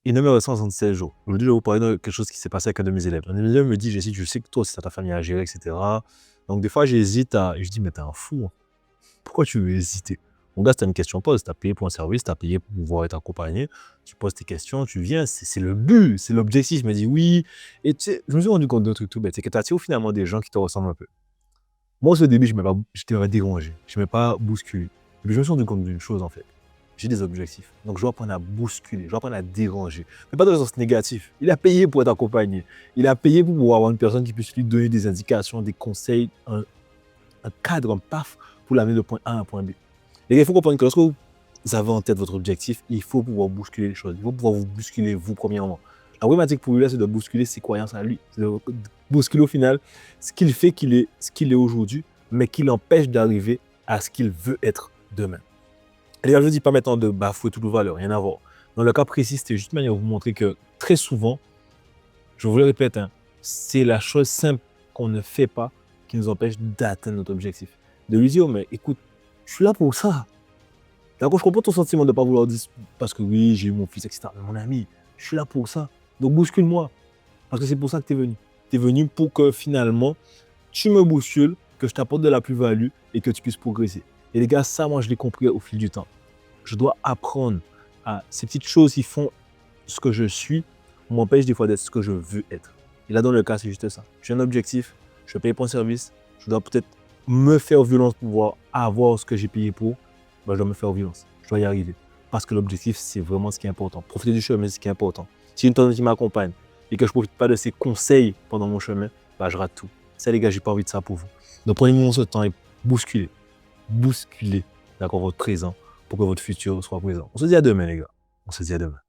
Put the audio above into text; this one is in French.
Il ne me reste 76 jours. Aujourd'hui, je vais vous parler de quelque chose qui s'est passé avec un de mes élèves. Un de mes élèves me dit, Jessie, je sais que toi aussi, tu as ta famille à gérer, etc. Donc, des fois, j'hésite à... Je dis, mais t'es un fou. Hein. Pourquoi tu veux hésiter? Mon gars, c'était une question pose. Tu as payé pour un service, tu as payé pour pouvoir être accompagné. Tu poses tes questions, tu viens. C'est le but, c'est l'objectif. Il me dit oui. Et tu sais, je me suis rendu compte d'un truc tout bête. C'est que tu attires finalement des gens qui te ressemblent un peu. Moi, au début, je t'avais dérangé. Je ne m'ai pas bousculé. Et puis, je me suis rendu compte d'une chose, en fait. J'ai des objectifs. Donc, je dois apprendre à bousculer, je dois apprendre à déranger. Mais pas dans le sens négatif. Il a payé pour être accompagné. Il a payé pour pouvoir avoir une personne qui puisse lui donner des indications, des conseils, un cadre, un paf pour l'amener de point A à un point B. Et il faut comprendre que lorsque vous avez en tête votre objectif, il faut pouvoir bousculer les choses. Il faut pouvoir vous bousculer, vous, premièrement. La problématique pour lui, c'est de bousculer ses croyances à lui. C'est de bousculer au final ce qu'il fait ce qu'il est aujourd'hui, mais qui l'empêche d'arriver à ce qu'il veut être demain. Et je ne dis pas maintenant de bafouer toutes vos valeurs, rien à voir. Dans le cas précis, c'était juste une manière de vous montrer que très souvent, je vous le répète, hein, c'est la chose simple qu'on ne fait pas qui nous empêche d'atteindre notre objectif. De lui dire, mais écoute, je suis là pour ça. D'accord, je comprends ton sentiment de ne pas vouloir dire, parce que oui, j'ai eu mon fils, etc. Mais mon ami, je suis là pour ça. Donc bouscule-moi. Parce que c'est pour ça que tu es venu. Tu es venu pour que finalement, tu me bouscules, que je t'apporte de la plus-value et que tu puisses progresser. Et les gars, ça, moi, je l'ai compris au fil du temps. Je dois apprendre à ces petites choses qui font ce que je suis, m'empêchent des fois d'être ce que je veux être. Et là, dans le cas, c'est juste ça. J'ai un objectif, je paye pour un service, je dois peut-être me faire violence pour pouvoir avoir ce que j'ai payé pour. Ben, je dois me faire violence. Je dois y arriver. Parce que l'objectif, c'est vraiment ce qui est important. Profiter du chemin, c'est ce qui est important. Si une personne qui m'accompagne et que je ne profite pas de ses conseils pendant mon chemin, ben, je rate tout. Ça, les gars, j'ai pas envie de ça pour vous. Donc, prenez-moi ce temps et bousculez. Bousculez, d'accord, votre présent pour que votre futur soit présent. On se dit à demain, les gars. On se dit à demain.